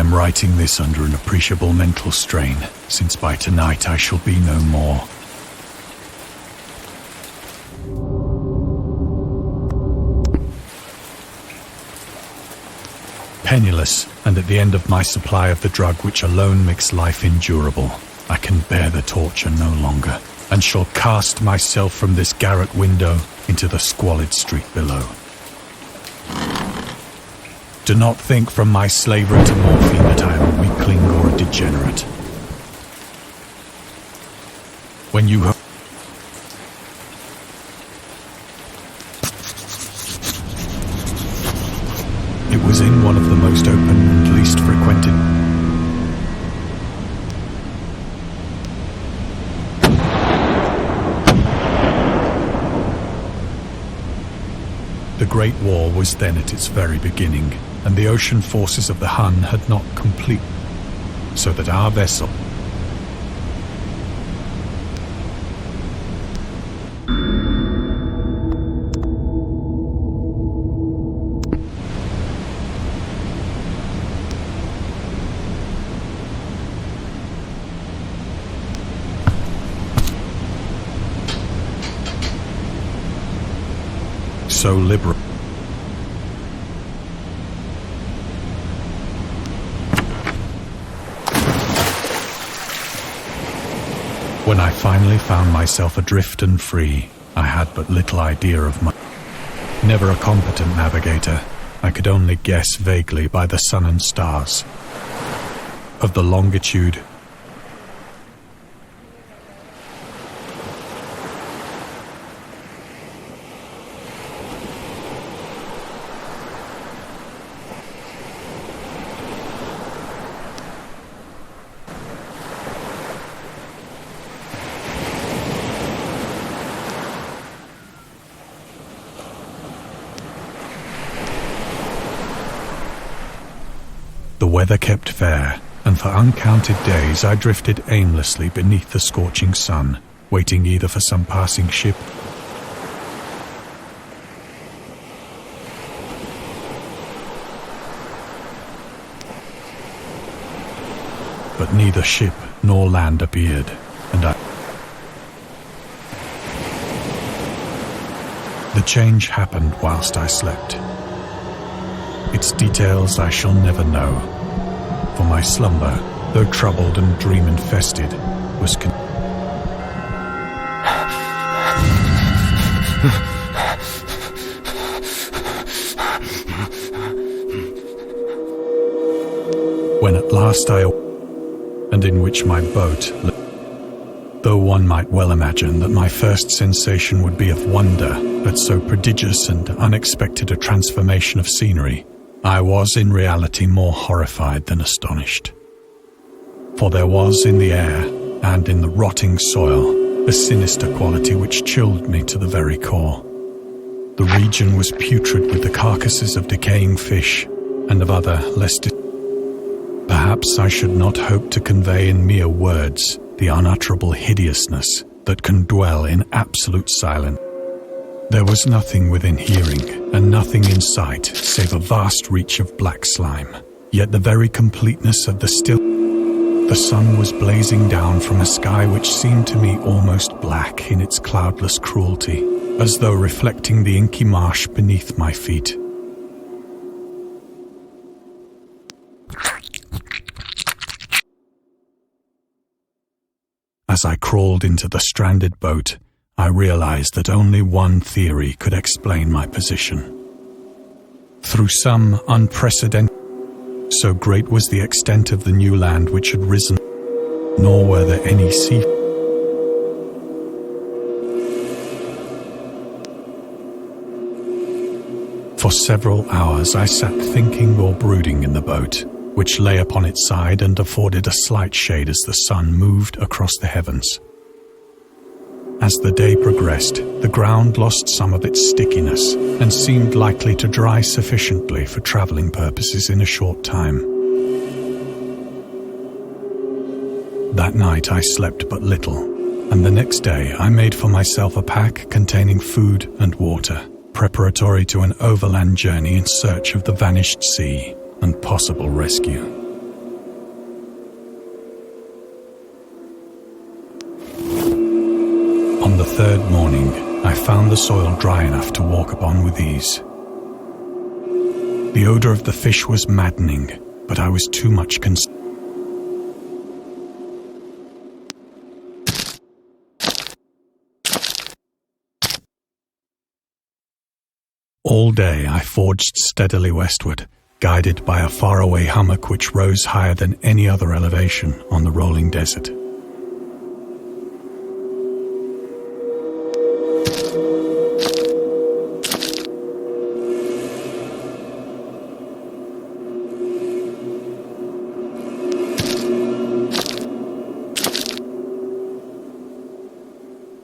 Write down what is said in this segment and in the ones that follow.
am writing this under an appreciable mental strain, since by tonight I shall be no more. Penniless, and at the end of my supply of the drug which alone makes life endurable, I can bear the torture no longer, and shall cast myself from this garret window into the squalid street below. Do not think from my slavery to morphine that I am a weakling or a degenerate. When you have It was in one of the most open and least frequented. The Great War was then at its very beginning, and the ocean forces of the Hun had not complete, so that our vessel so liberal. When I finally found myself adrift and free, I had but little idea of my... Never a competent navigator, I could only guess vaguely by the sun and stars of the longitude The weather kept fair, and for uncounted days I drifted aimlessly beneath the scorching sun, waiting either for some passing ship but neither ship nor land appeared, and the change happened whilst I slept. Its details I shall never know, for my slumber, though troubled and dream-infested, was when at last I awoke, and in which my boat, though one might well imagine that my first sensation would be of wonder at so prodigious and unexpected a transformation of scenery, I was in reality more horrified than astonished. For there was in the air and in the rotting soil a sinister quality which chilled me to the very core. The region was putrid with the carcasses of decaying fish and of other less Perhaps I should not hope to convey in mere words the unutterable hideousness that can dwell in absolute silence. There was nothing within hearing, and nothing in sight, save a vast reach of black slime. Yet the very completeness of the still... The sun was blazing down from a sky which seemed to me almost black in its cloudless cruelty, as though reflecting the inky marsh beneath my feet. As I crawled into the stranded boat, I realized that only one theory could explain my position. Through some unprecedented... So great was the extent of the new land which had risen, nor were there any sea... For several hours I sat thinking or brooding in the boat, which lay upon its side and afforded a slight shade as the sun moved across the heavens. As the day progressed, the ground lost some of its stickiness and seemed likely to dry sufficiently for travelling purposes in a short time. That night I slept but little, and the next day I made for myself a pack containing food and water, preparatory to an overland journey in search of the vanished sea and possible rescue. On the third morning, I found the soil dry enough to walk upon with ease. The odor of the fish was maddening, but I was too much concerned. All day I forged steadily westward, guided by a faraway hummock which rose higher than any other elevation on the rolling desert.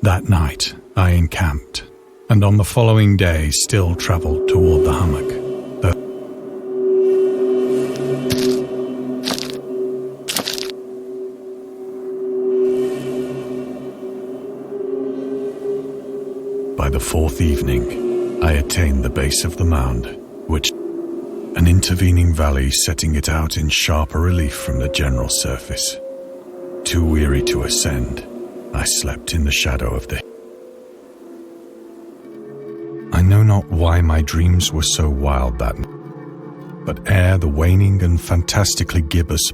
That night I encamped, and on the following day still travelled toward the hummock. By the fourth evening, I attained the base of the mound, which an intervening valley setting it out in sharper relief from the general surface. Too weary to ascend, I slept in the shadow of the... I know not why my dreams were so wild that night, but ere the waning and fantastically gibbous,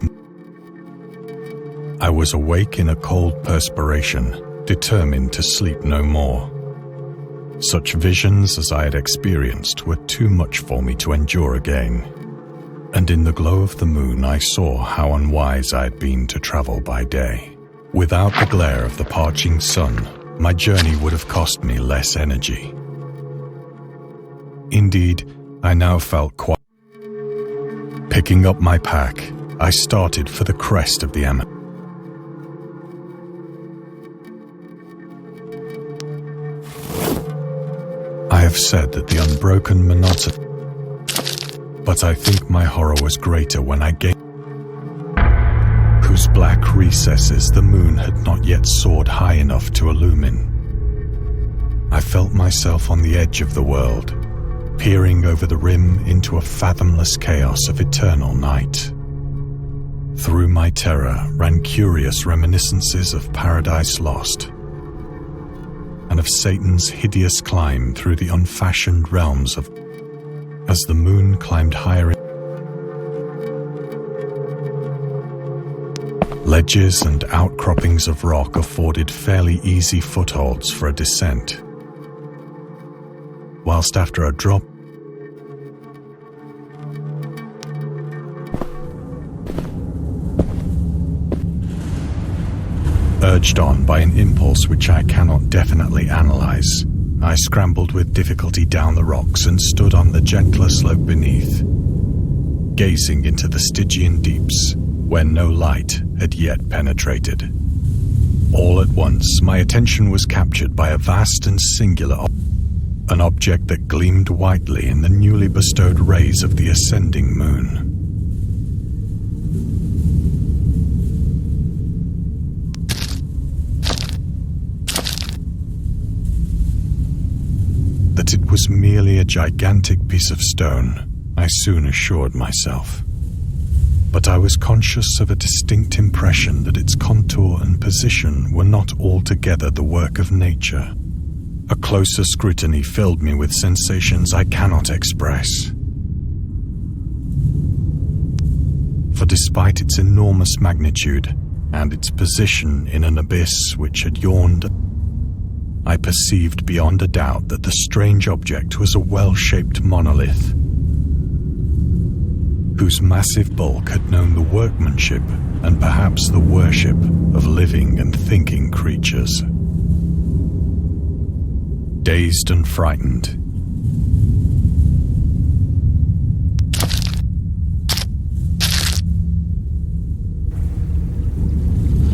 I was awake in a cold perspiration, determined to sleep no more. Such visions as I had experienced were too much for me to endure again, and in the glow of the moon I saw how unwise I had been to travel by day. Without the glare of the parching sun, my journey would have cost me less energy. Indeed, I now felt quite... Picking up my pack, I started for the crest of the I have said that the unbroken monotony, but I think my horror was greater when I gained whose black recesses the moon had not yet soared high enough to illumine. I felt myself on the edge of the world, peering over the rim into a fathomless chaos of eternal night. Through my terror ran curious reminiscences of Paradise Lost, and of Satan's hideous climb through the unfashioned realms of... As the moon climbed higher in... Ledges and outcroppings of rock afforded fairly easy footholds for a descent, whilst after a drop, urged on by an impulse which I cannot definitely analyze, I scrambled with difficulty down the rocks and stood on the gentler slope beneath, gazing into the Stygian deeps, where no light had yet penetrated. All at once, my attention was captured by a vast and singular an object that gleamed whitely in the newly bestowed rays of the ascending moon. That it was merely a gigantic piece of stone, I soon assured myself. But I was conscious of a distinct impression that its contour and position were not altogether the work of nature. A closer scrutiny filled me with sensations I cannot express. For despite its enormous magnitude and its position in an abyss which had yawned, I perceived beyond a doubt that the strange object was a well-shaped monolith, whose massive bulk had known the workmanship and perhaps the worship of living and thinking creatures. Dazed and frightened,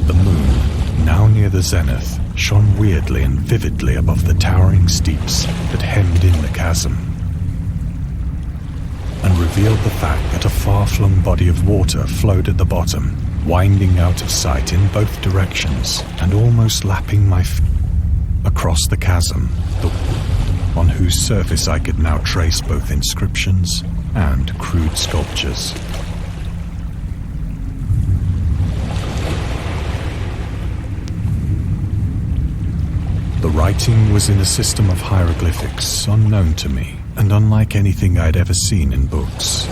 the moon, now near the zenith, shone weirdly and vividly above the towering steeps that hemmed in the chasm, and revealed the fact that a far-flung body of water flowed at the bottom, winding out of sight in both directions and almost lapping my feet across the chasm, on whose surface I could now trace both inscriptions and crude sculptures. The writing was in a system of hieroglyphics unknown to me and unlike anything I'd ever seen in books,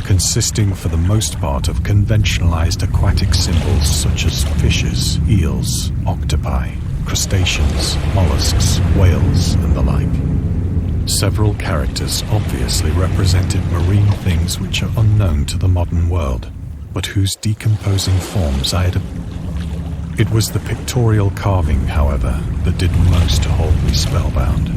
consisting for the most part of conventionalized aquatic symbols such as fishes, eels, octopi, crustaceans, mollusks, whales, and the like. Several characters obviously represented marine things which are unknown to the modern world, but whose decomposing forms I had. It was the pictorial carving, however, that did most to hold me spellbound.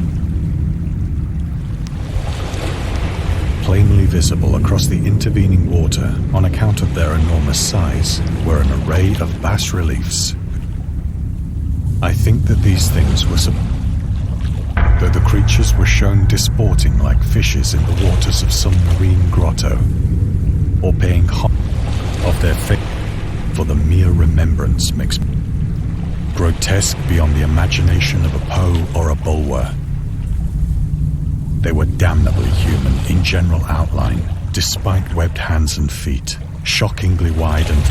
Plainly visible across the intervening water, on account of their enormous size, were an array of bas-reliefs. I think that these things were though the creatures were shown disporting like fishes in the waters of some marine grotto, or paying homage of their fate for the mere remembrance makes grotesque beyond the imagination of a Poe or a Bulwer. They were damnably human in general outline, despite webbed hands and feet, shockingly wide and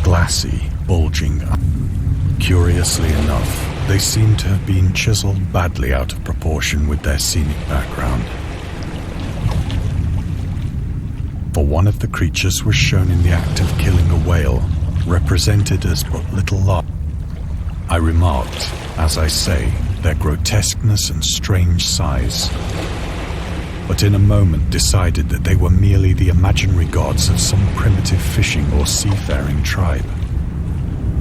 glassy, bulging. Curiously enough, they seemed to have been chiseled badly out of proportion with their scenic background. For one of the creatures was shown in the act of killing a whale, represented as but little large. I remarked, as I say, their grotesqueness and strange size, but in a moment decided that they were merely the imaginary gods of some primitive fishing or seafaring tribe.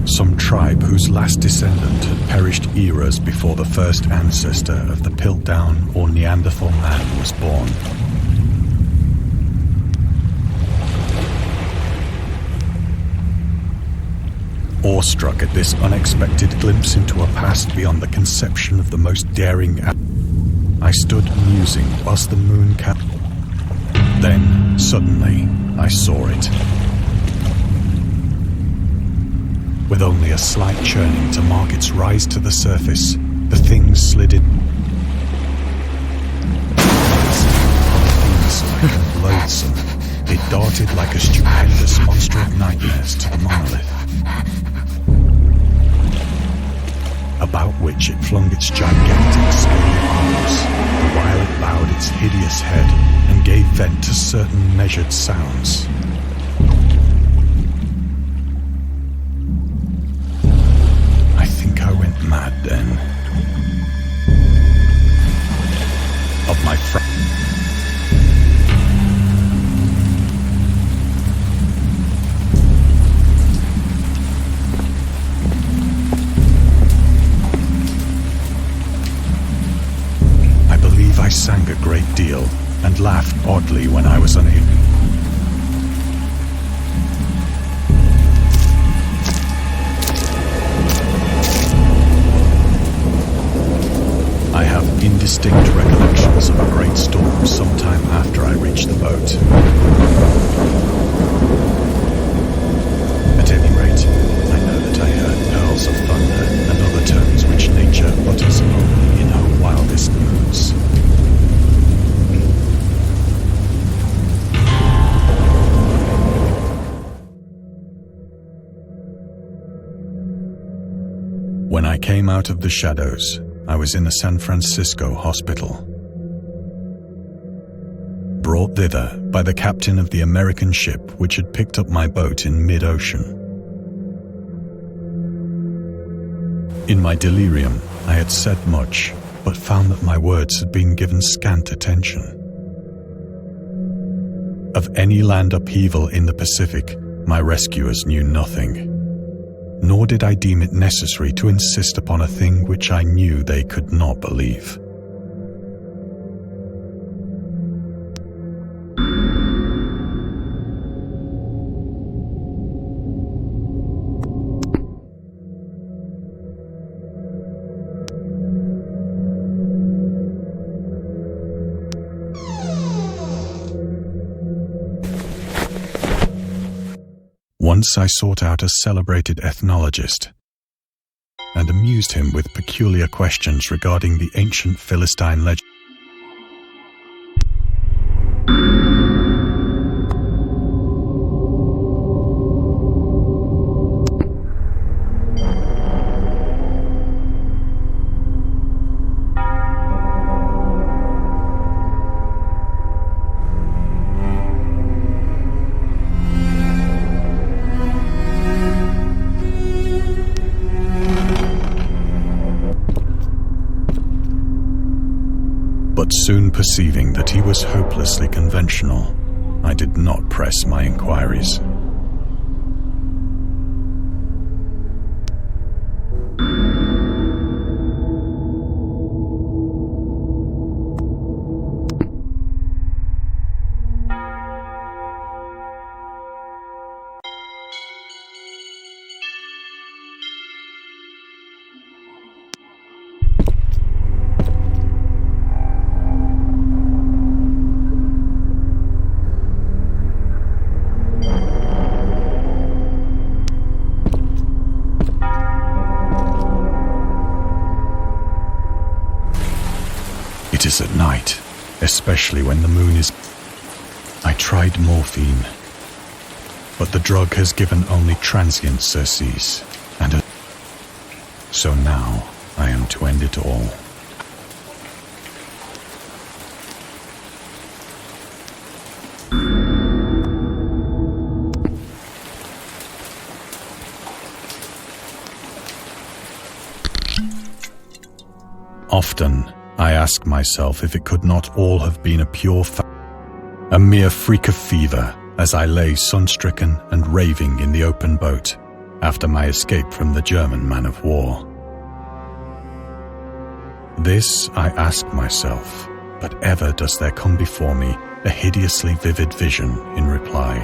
Some tribe whose last descendant had perished eras before the first ancestor of the Piltdown or Neanderthal man was born. Awestruck at this unexpected glimpse into a past beyond the conception of the most daring, I stood musing whilst the moon Then, suddenly, I saw it. With only a slight churning to mark its rise to the surface, the thing slid in. Insolent and loathsome, it darted like a stupendous monster of nightmares to the monolith, about which it flung its gigantic scaly arms, the while it bowed its hideous head and gave vent to certain measured sounds. I think I went mad then. Of my I sang a great deal and laughed oddly when I was unable. I have indistinct recollections of a great storm sometime after I reached the boat. At any rate, I know that I heard pearls of thunder and other tones which nature utters only in her wildest moods. When I came out of the shadows, I was in a San Francisco hospital, brought thither by the captain of the American ship which had picked up my boat in mid-ocean. In my delirium, I had said much, but found that my words had been given scant attention. Of any land upheaval in the Pacific, my rescuers knew nothing. Nor did I deem it necessary to insist upon a thing which I knew they could not believe. Once I sought out a celebrated ethnologist and amused him with peculiar questions regarding the ancient Philistine legend. But soon perceiving that he was hopelessly conventional, I did not press my inquiries. It is at night, especially when the moon is... I tried morphine, but the drug has given only transient surcease, and so now I am to end it all. Often, I ask myself if it could not all have been a a mere freak of fever, as I lay sun-stricken and raving in the open boat after my escape from the German man-of-war. This I ask myself, but ever does there come before me a hideously vivid vision in reply.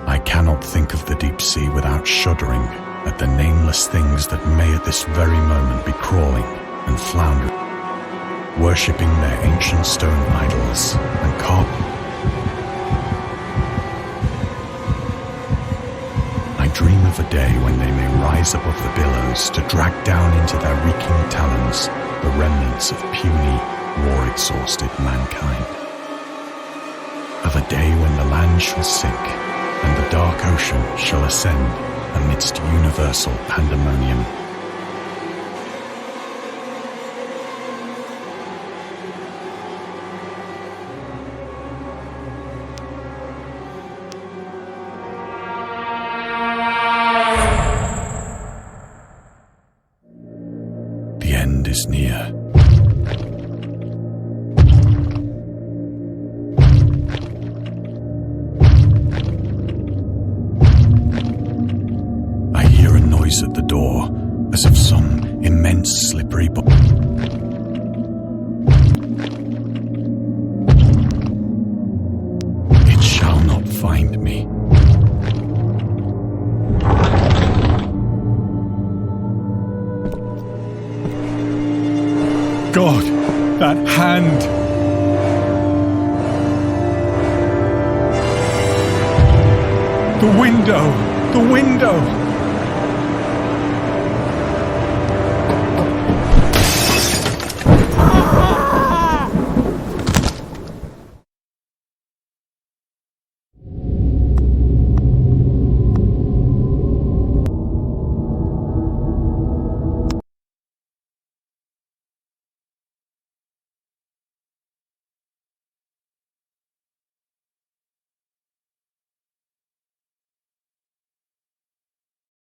I cannot think of the deep sea without shuddering at the nameless things that may at this very moment be crawling and floundering, worshipping their ancient stone idols and carving. I dream of a day when they may rise above the billows to drag down into their reeking talons the remnants of puny, war-exhausted mankind. Of a day when the land shall sink and the dark ocean shall ascend amidst universal pandemonium. The end is near. At the door, as of some immense slippery body. It shall not find me. God, that hand! The window! The window!